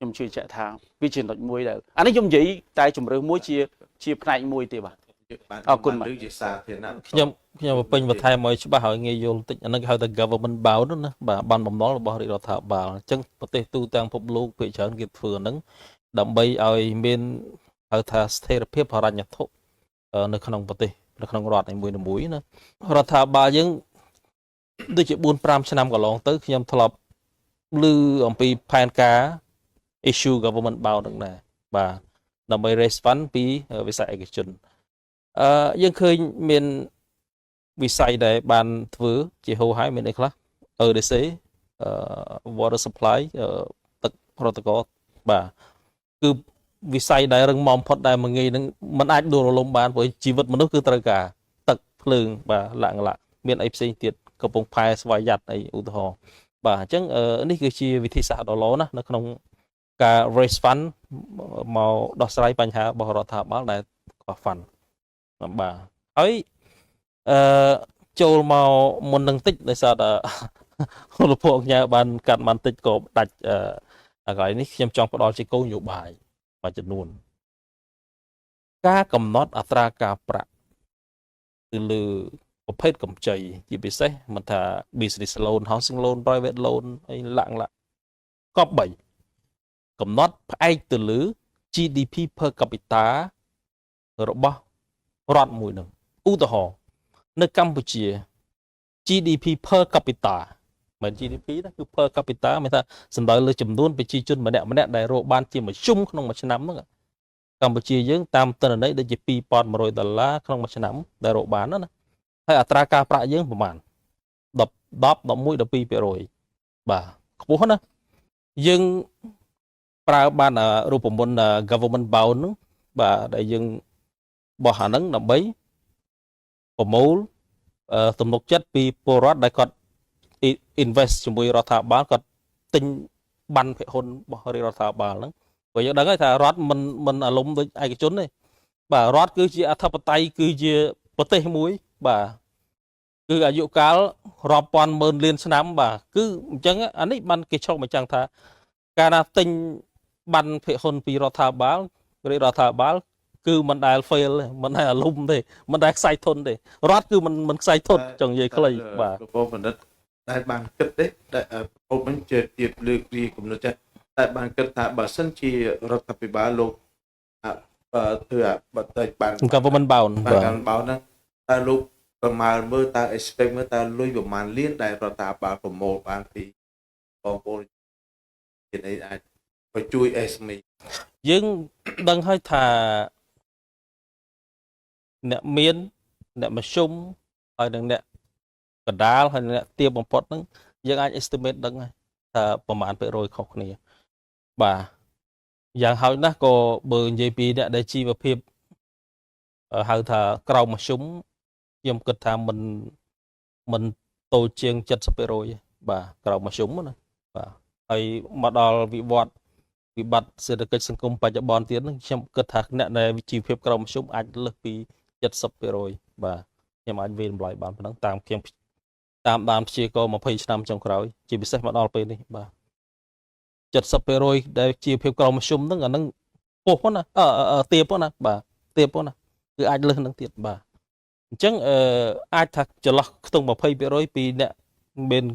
ខ្ញុំជឿជាក់ថាវាជាចំណុចមួយដែលអានេះខ្ញុំនិយាយតែជំរឿមួយជាផ្នែកមួយទេបាទអរគុណបាទខ្ញុំពេញបន្ថែមឲ្យច្បាស់ឲ្យងាយយល់បន្តិចអានេះគេហៅថា government bound ណាបាទបានបំណុលរបស់រាជរដ្ឋាភិបាលអញ្ចឹងប្រទេសទូទាំងពិភពលោកភាគច្រើនគេធ្វើហ្នឹងដើម្បីឲ្យមានហៅថាស្ថិរភាពហិរញ្ញវត្ថុនៅក្នុងប្រទេសនៅក្នុងរដ្ឋនីមួយៗណារដ្ឋាភិបាលយើងដូចជា4-5 ឆ្នាំកន្លងទៅខ្ញុំធ្លាប់ឮអំពីផែនការ issue government bound ហ្នឹងដែរបាទដើម្បី raise fund ពីវិស័យឯកជនយើងឃើញមានវិស័យដែលបានធ្វើជាហូរហើយមានអីខ្លះ EDC water supply ទឹកប្រតិកោបាទគឺវិស័យដែលរឹងមាំផុតដែលមួយងាយនឹងមិនអាចដួលរលំបានព្រោះជីវិតមនុស្សគឺត្រូវការទឹកភ្លើងបាទឡាក់មានអីផ្សេងទៀតកំពង់ផែស្វយ័តអីឧទាហរណ៍បាទអញ្ចឹងនេះគឺជាវិធីសាស្ត្រដ៏ល្អណាស់នៅក្នុងការ raise fund មកដោះស្រាយបញ្ហារបស់រដ្ឋាភិបាលដែលខ្វះ fund បាទហើយចូលមកមុននឹងតិចដោយសារតែលោកពួកញ៉ាបានកាត់បានតិចក៏ដាច់កន្លែងនេះខ្ញុំចង់ផ្ដល់ជាគោលនយោបាយមួយចំនួនការកំណត់អត្រាការប្រាក់គឺលើប្រភេទកម្ចីជាពិសេសមិនថា business loan housing loan private loan អីឡាក់កប់3កំណត់ផ្អែកទៅលើ GDP per capita របស់រដ្ឋមួយនឹងឧទាហរណ៍នៅកម្ពុជា GDP per capita មិន GDP ណាគឺ per capita មានថាសំដៅលើចំនួនប្រជាជនម្នាក់ដែលរកបានជាមធ្យមក្នុងមួយឆ្នាំហ្នឹងកម្ពុជាយើងតាមទិន្នន័យដូចជា$2,100ក្នុងមួយឆ្នាំដែលរកបានណាហើយអត្រាការប្រាក់យើងប្រហែល10 11 12% បាទខ្ពស់ណាយើងប្រើបានរូបមន្ត government bound ហ្នឹងបាទដែលយើងបោះអាហ្នឹងដើម្បីប្រមូលទំនុកចិត្តពីពលរដ្ឋដែលគាត់ invest ជាមួយរដ្ឋាភិបាលគាត់ទិញបានភាគហ៊ុនរបស់រដ្ឋាភិបាលហ្នឹងព្រោះយើងដឹងហើយថារដ្ឋមិនអារម្មណ៍ដូចឯកជនទេបាទរដ្ឋគឺជាអធិបតេយ្យគឺជាប្រទេសមួយបាទគឺអាយុកាលរាប់ពាន់ម៉ឺនលានឆ្នាំបាទគឺអញ្ចឹងអានេះបានគេឆុងមកចឹងថាកាលណាទិញបានភាគហ៊ុនពីរដ្ឋាភិបាលរដ្ឋាភិបាលគឺមិនដែល fail ទេមិនដែលអាលុំទេមិនដែលខ្សែធនទេរដ្ឋគឺមិនខ្សែធនចង់និយាយខ្លីបាទលោកបណ្ឌិតដែលបានគិតទេដែលពុកមិនជាទៀតលើកពីគំនិតចាស់តែបានគិតថាបើសិនជារដ្ឋាភិបាលលោកធ្វើបើតែបាន government bound ហ្នឹងតែលោកប្រមាណមើលតើ expect មើលតើលុយប្រមាណលានដែលរដ្ឋាភិបាលប្រមូលបានពីបងប្អូនគេអាចបញ្ជួយ SME យើងដឹងហើយថាអ្នកមានអ្នកមធ្យមហើយនឹងអ្នកកណ្ដាលហើយអ្នកទាបបំផុតហ្នឹងយើងអាច estimate ដឹងហើយថាប្រមាណ%ខុសគ្នាបាទយ៉ាងហោចណាស់ក៏បើនិយាយពីអ្នកដែលជីវភាពហៅថាក្រោមមធ្យមខ្ញុំគិតថាមិនតូចជាង70%បាទក្រោមមធ្យមណាបាទហើយមកដល់វិបត្តិសេដ្ឋកិច្ចសង្គមបច្ចុប្បន្នទៀតហ្នឹងខ្ញុំគិតថាអ្នកដែលជីវភាពក្រោមមធ្យមអាចលើសពី70%បាទខ្ញុំអាចវាយតម្លៃបានប៉ុណ្ណឹងតាមដានព្យាករណ៍20ឆ្នាំចុងក្រោយជាពិសេសមកដល់ពេលនេះបាទ70%ដែលជីវភាពក្រោមមធ្យមហ្នឹងអាហ្នឹងពោះប៉ុណ្ណាទាបប៉ុណ្ណាបាទទាបប៉ុណ្ណាគឺអាចលើសនឹងទៀតបាទអញ្ចឹងអាចថាចន្លោះខ្ទង់20%ពីអ្នកមាន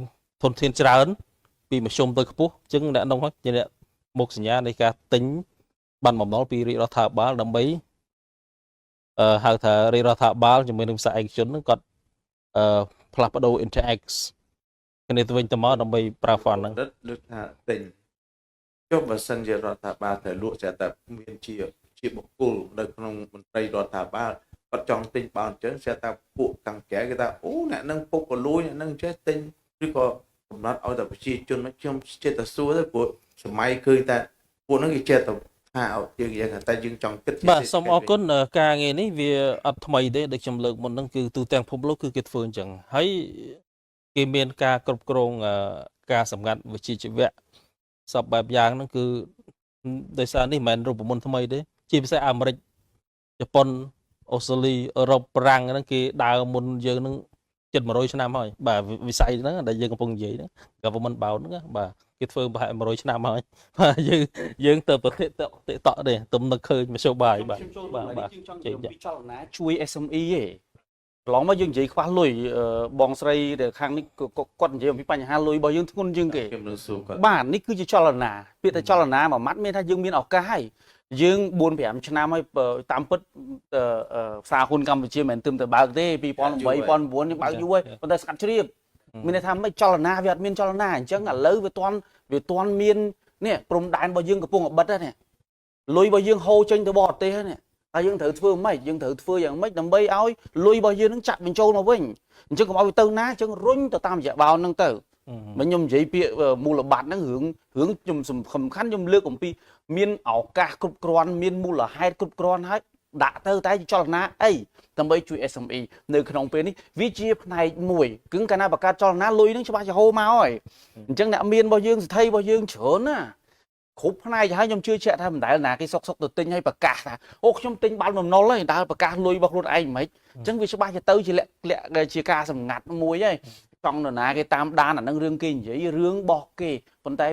ធនធានច្រើនពីមធ្យមទៅខ្ពស់អញ្ចឹងអ្នកនោះជាអ្នកមុខសញ្ញានៃការទិញបានបំណុលពីរាជរដ្ឋាភិបាលដើម្បីហៅថារាជរដ្ឋាភិបាលជាមួយនឹងវិស័យឯកជនហ្នឹងគាត់ផ្លាស់ប្ដូរ interact គ្នាទៅវិញទៅមកដើម្បីប្រើ fund ហ្នឹងលើកថាទិញចុះបើសិនជារដ្ឋាភិបាលតែលក់តែមានជាបុគ្គលនៅក្នុងមន្ត្រីរដ្ឋាភិបាលគាត់ចង់ទិញបោនអញ្ចឹងស្រាប់តែពួកខាងក្រៅគេថាអូអ្នកនឹងពុកក៏លួយអ្នកនឹងចេះទិញឬក៏កំណត់ឲ្យតែប្រជាជនខ្ញុំចេះតែសួរទៅព្រោះសម័យឃើញតែពួកហ្នឹងគេចេះតែថាយើងតែយើងចង់គិតបាទសូមអរគុណការងារនេះវាអត់ថ្មីទេដូចខ្ញុំលើកមុនហ្នឹងគឺទូទាំងពិភពលោកគឺគេធ្វើអញ្ចឹងហើយគេមានការគ្រប់គ្រងការសម្ងាត់វិជ្ជាជីវៈសពបែបយ៉ាងហ្នឹងគឺដោយសារនេះមិនមែនរូបមន្តថ្មីទេជាពិសេសអាមេរិកជប៉ុនអូស្ត្រាលីអឺរ៉ុបប្រាំងហ្នឹងគេដើរមុនយើងហ្នឹង ចិត្ត100ឆ្នាំហើយបាទវិស័យហ្នឹងដែលយើងកំពុងនិយាយហ្នឹង government bound ហ្នឹងបាទគេធ្វើប្រហែល100ឆ្នាំហើយបាទយើងទៅប្រទេសតក់ទេទំនឹកឃើញមធ្យោបាយបាទបាទយើងចង់និយាយពីចលនាជួយ SME ឯងកន្លងមកយើងនិយាយខ្វះលុយបងស្រីដែលខាងនេះគាត់និយាយអំពីបញ្ហាលុយរបស់យើងធ្ងន់ជាងគេ ខ្ញុំនឹងសួរគាត់ បាទនេះគឺជាចលនាពាក្យតែចលនាមួយម៉ាត់មានថាយើងមានឱកាសហើយយើង 4-5 ឆ្នាំហើយតាមពិតផ្សារហ៊ុនកម្ពុជាមិនមែនទើបតែបើកទេ2008 2009យើងបើកយូរហើយប៉ុន្តែស្កាត់ជ្រាបមានន័យថាមិនចលនាវាអត់មានចលនាអញ្ចឹងឥឡូវវាទាន់មាននេះព្រំដែនរបស់យើងកំពុងអបិទហ្នឹងលុយរបស់យើងហូរចេញទៅបរទេសហ្នឹងហើយយើងត្រូវធ្វើម៉េចយើងត្រូវធ្វើយ៉ាងម៉េចដើម្បីឲ្យលុយរបស់យើងនឹងចាក់បញ្ចូលមកវិញអញ្ចឹងកុំឲ្យវាទៅណាអញ្ចឹងរុញទៅតាមរយៈបោនហ្នឹងទៅមិនខ្ញុំនិយាយពាក្យមូលបត្រហ្នឹងរឿងខ្ញុំសំខាន់ខ្ញុំលើកអំពីមានឱកាសគ្រប់គ្រាន់មានមូលហេតុគ្រប់គ្រាន់ហើយដាក់ទៅតែចលនាអីដើម្បីជួយ SME នៅក្នុងពេលនេះវាជាផ្នែកមួយគឺកាលណាបង្កើតចលនាលុយហ្នឹងច្បាស់ជាហូរមកហើយអញ្ចឹងអ្នកមានរបស់យើងសិទ្ធិរបស់យើងច្រើនណាគ្រប់ផ្នែកហើយខ្ញុំជឿជាក់ថាមិនដែលណាគេសុកទៅទិញឲ្យប្រកាសថាអូខ្ញុំទិញបានបំណុលហើយដើរប្រកាសលុយរបស់ខ្លួនឯងមិនអញ្ចឹងវាច្បាស់ទៅជាលក្ខជាការសម្ងាត់មួយហើយចង់នរណាគេតាមដានអានឹងរឿងគេនិយាយរឿងរបស់គេប៉ុន្តែ